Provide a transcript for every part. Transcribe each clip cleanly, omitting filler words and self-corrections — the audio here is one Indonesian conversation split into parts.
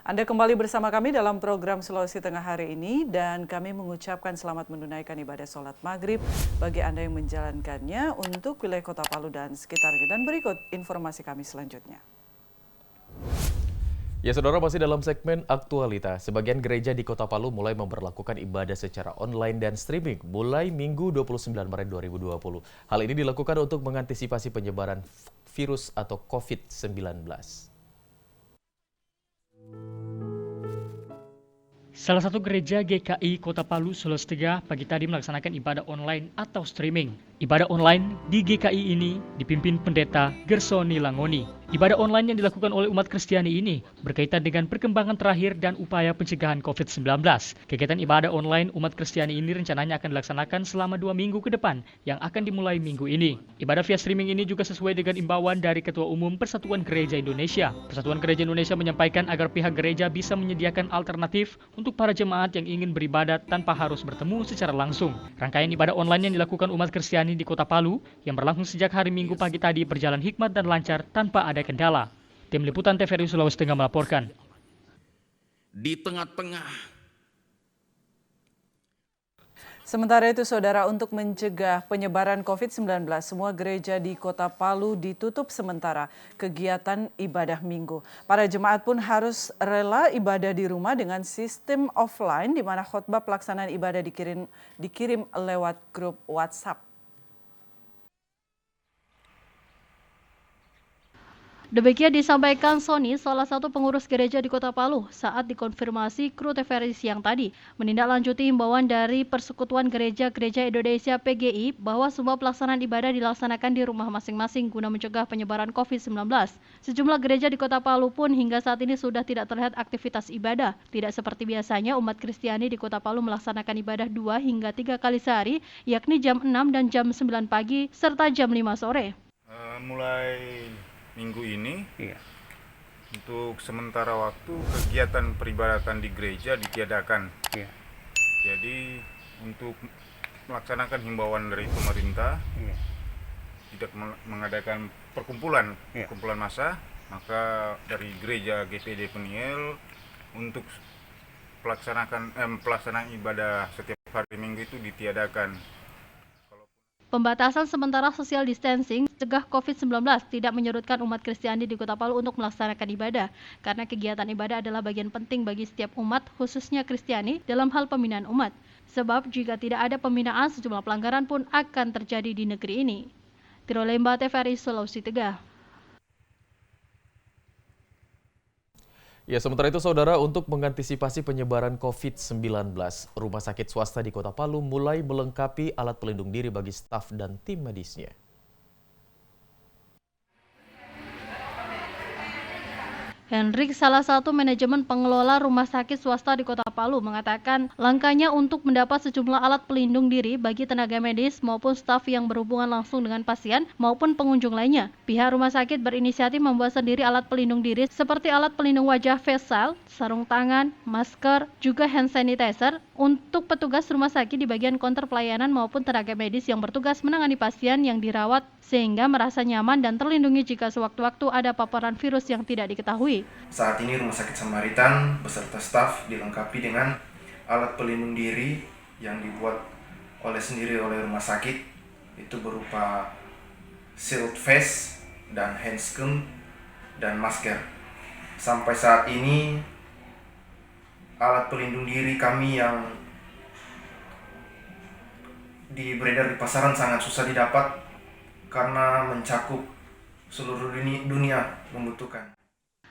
Anda kembali bersama kami dalam program Sulawesi Tengah hari ini dan kami mengucapkan selamat menunaikan ibadah sholat maghrib bagi Anda yang menjalankannya untuk wilayah Kota Palu dan sekitarnya. Dan berikut informasi kami selanjutnya. Ya saudara, masih dalam segmen aktualitas. Sebagian gereja di Kota Palu mulai memberlakukan ibadah secara online dan streaming mulai Minggu 29 Maret 2020. Hal ini dilakukan untuk mengantisipasi penyebaran virus atau COVID-19. Salah satu gereja GKI Kota Palu, Sulawesi Tengah pagi tadi melaksanakan ibadah online atau streaming. Ibadah online di GKI ini dipimpin Pendeta Gersoni Langoni. Ibadah online yang dilakukan oleh umat Kristiani ini berkaitan dengan perkembangan terakhir dan upaya pencegahan COVID-19. Kegiatan ibadah online umat Kristiani ini rencananya akan dilaksanakan selama 2 minggu ke depan yang akan dimulai minggu ini. Ibadah via streaming ini juga sesuai dengan imbauan dari Ketua Umum Persatuan Gereja Indonesia. Persatuan Gereja Indonesia menyampaikan agar pihak gereja bisa menyediakan alternatif untuk para jemaat yang ingin beribadat tanpa harus bertemu secara langsung. Rangkaian ibadah online yang dilakukan umat Kristiani di Kota Palu yang berlangsung sejak hari Minggu pagi tadi berjalan hikmat dan lancar tanpa ada kendala. Tim Liputan TVRI Sulawesi Tengah melaporkan. Di tengah-tengah. Sementara itu, saudara, untuk mencegah penyebaran COVID-19, semua gereja di Kota Palu ditutup sementara kegiatan ibadah minggu. Para jemaat pun harus rela ibadah di rumah dengan sistem offline, di mana khotbah pelaksanaan ibadah dikirim lewat grup WhatsApp. Demikian disampaikan Sony, salah satu pengurus gereja di Kota Palu, saat dikonfirmasi kru TVRI siang tadi, menindaklanjuti himbauan dari Persekutuan Gereja-Gereja Indonesia PGI bahwa semua pelaksanaan ibadah dilaksanakan di rumah masing-masing guna mencegah penyebaran COVID-19. Sejumlah gereja di Kota Palu pun hingga saat ini sudah tidak terlihat aktivitas ibadah. Tidak seperti biasanya, umat Kristiani di Kota Palu melaksanakan ibadah 2 hingga 3 kali sehari, yakni jam 6 dan jam 9 pagi, serta jam 5 sore. Mulai minggu ini, untuk sementara waktu kegiatan peribadatan di gereja ditiadakan. Jadi untuk melaksanakan himbauan dari pemerintah, tidak mengadakan perkumpulan massa, maka dari gereja GPD Peniel untuk pelaksanaan ibadah setiap hari Minggu itu ditiadakan. Pembatasan sementara social distancing cegah COVID-19 tidak menyurutkan umat Kristiani di Kota Palu untuk melaksanakan ibadah, karena kegiatan ibadah adalah bagian penting bagi setiap umat, khususnya Kristiani, dalam hal pembinaan umat. Sebab jika tidak ada pembinaan, sejumlah pelanggaran pun akan terjadi di negeri ini. Tirolemba TVRI Sulawesi Tengah. Ya, sementara itu saudara, untuk mengantisipasi penyebaran COVID-19, rumah sakit swasta di Kota Palu mulai melengkapi alat pelindung diri bagi staf dan tim medisnya. Hendrik, salah satu manajemen pengelola rumah sakit swasta di Kota Palu, mengatakan langkahnya untuk mendapat sejumlah alat pelindung diri bagi tenaga medis maupun staf yang berhubungan langsung dengan pasien maupun pengunjung lainnya. Pihak rumah sakit berinisiatif membuat sendiri alat pelindung diri seperti alat pelindung wajah face shield, sarung tangan, masker, juga hand sanitizer untuk petugas rumah sakit di bagian counter pelayanan maupun tenaga medis yang bertugas menangani pasien yang dirawat sehingga merasa nyaman dan terlindungi jika sewaktu-waktu ada paparan virus yang tidak diketahui. Saat ini Rumah Sakit Samaritan beserta staf dilengkapi dengan alat pelindung diri yang dibuat oleh rumah sakit, itu berupa shield face dan handscreen dan masker. Sampai saat ini alat pelindung diri kami yang beredar di pasaran sangat susah didapat karena mencakup seluruh dunia membutuhkan.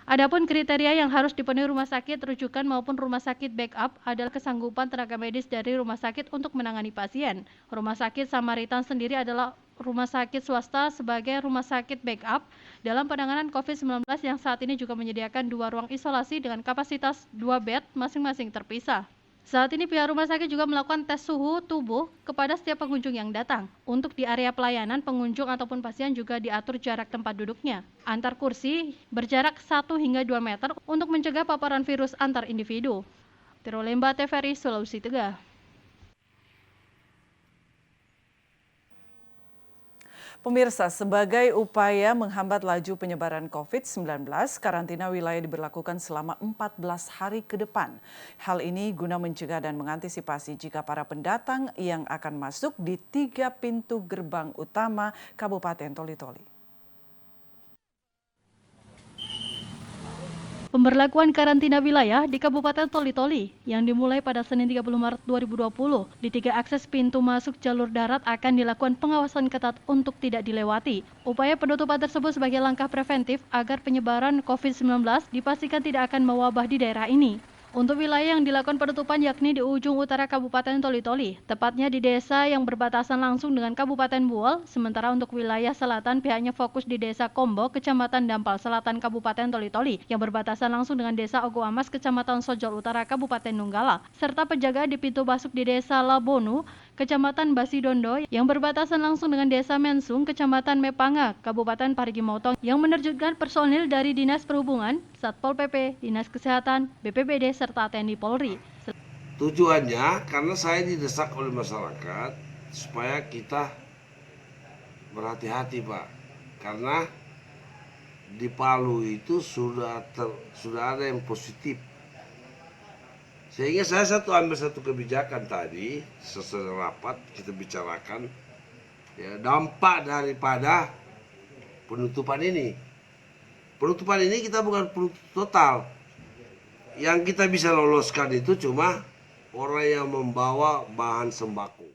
Adapun kriteria yang harus dipenuhi rumah sakit rujukan maupun rumah sakit backup adalah kesanggupan tenaga medis dari rumah sakit untuk menangani pasien. Rumah sakit Samaritan sendiri adalah rumah sakit swasta sebagai rumah sakit backup dalam penanganan COVID-19 yang saat ini juga menyediakan 2 ruang isolasi dengan kapasitas 2 bed masing-masing terpisah. Saat ini pihak rumah sakit juga melakukan tes suhu tubuh kepada setiap pengunjung yang datang. Untuk di area pelayanan, pengunjung ataupun pasien juga diatur jarak tempat duduknya. Antar kursi berjarak 1 hingga 2 meter untuk mencegah paparan virus antar individu. Tirolemba TVRI Sulawesi Tengah. Pemirsa, sebagai upaya menghambat laju penyebaran COVID-19, karantina wilayah diberlakukan selama 14 hari ke depan. Hal ini guna mencegah dan mengantisipasi jika para pendatang yang akan masuk di 3 pintu gerbang utama Kabupaten Toli-Toli. Pemberlakuan karantina wilayah di Kabupaten Toli-Toli yang dimulai pada Senin 30 Maret 2020 di 3 akses pintu masuk jalur darat akan dilakukan pengawasan ketat untuk tidak dilewati. Upaya penutupan tersebut sebagai langkah preventif agar penyebaran COVID-19 dipastikan tidak akan mewabah di daerah ini. Untuk wilayah yang dilakukan penutupan yakni di ujung utara Kabupaten Toli-Toli, tepatnya di desa yang berbatasan langsung dengan Kabupaten Buol, sementara untuk wilayah selatan pihaknya fokus di Desa Kombo, Kecamatan Dampal Selatan Kabupaten Toli-Toli, yang berbatasan langsung dengan Desa Ogo Amas, Kecamatan Sojol Utara Kabupaten Nunggala, serta penjagaan di pintu masuk di Desa Labonu, Kecamatan Basidondo, yang berbatasan langsung dengan Desa Mensung, Kecamatan Mepanga, Kabupaten Parigi Motong, yang menerjunkan personil dari Dinas Perhubungan, Satpol PP, Dinas Kesehatan, BPBD, serta TNI Polri. Tujuannya karena saya didesak oleh masyarakat supaya kita berhati-hati, Pak. Karena di Palu itu sudah ada yang positif. Sehingga saya ambil satu kebijakan tadi, sesudah rapat kita bicarakan ya, dampak daripada penutupan ini. Penutupan ini kita bukan penutup total. Yang kita bisa loloskan itu cuma orang yang membawa bahan sembako.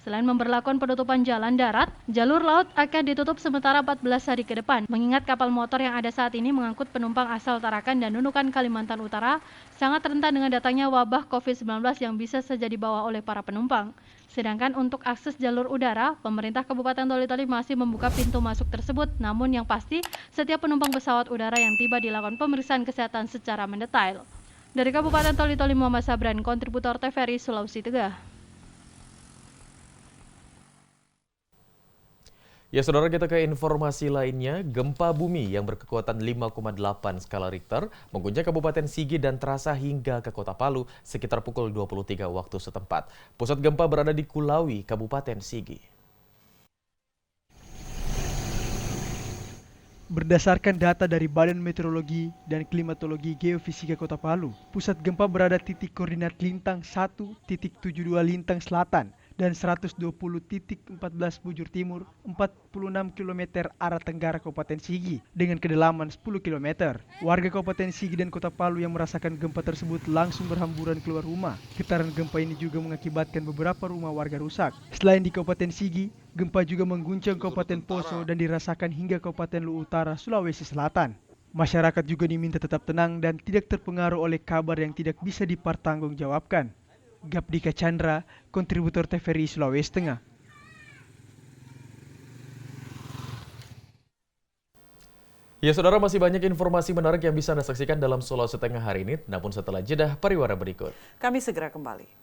Selain memberlakukan penutupan jalan darat, jalur laut akan ditutup sementara 14 hari ke depan. Mengingat kapal motor yang ada saat ini mengangkut penumpang asal Tarakan dan Nunukan, Kalimantan Utara, sangat rentan dengan datangnya wabah COVID-19 yang bisa saja dibawa oleh para penumpang. Sedangkan untuk akses jalur udara, pemerintah Kabupaten Toli-Toli masih membuka pintu masuk tersebut. Namun yang pasti, setiap penumpang pesawat udara yang tiba dilakukan pemeriksaan kesehatan secara mendetail. Dari Kabupaten Toli-Toli, Muhammad Sabran, kontributor TVRI Sulawesi Tengah. Ya, saudara, kita ke informasi lainnya. Gempa bumi yang berkekuatan 5,8 skala Richter mengguncang Kabupaten Sigi dan terasa hingga ke Kota Palu sekitar pukul 23 waktu setempat. Pusat gempa berada di Kulawi, Kabupaten Sigi. Berdasarkan data dari Badan Meteorologi dan Klimatologi Geofisika Kota Palu, pusat gempa berada titik koordinat lintang 1.72 lintang selatan dan 120.14 bujur timur 46 km arah tenggara Kabupaten Sigi dengan kedalaman 10 km. Warga Kabupaten Sigi dan Kota Palu yang merasakan gempa tersebut langsung berhamburan keluar rumah. Getaran gempa ini juga mengakibatkan beberapa rumah warga rusak. Selain di Kabupaten Sigi, gempa juga mengguncang Kabupaten Poso dan dirasakan hingga Kabupaten Luwu Utara, Sulawesi Selatan. Masyarakat juga diminta tetap tenang dan tidak terpengaruh oleh kabar yang tidak bisa dipertanggungjawabkan. Gapdika Chandra, kontributor TVRI Sulawesi Tengah. Ya, saudara, masih banyak informasi menarik yang bisa Anda saksikan dalam Sulawesi Tengah hari ini. Namun setelah jeda pariwara berikut. Kami segera kembali.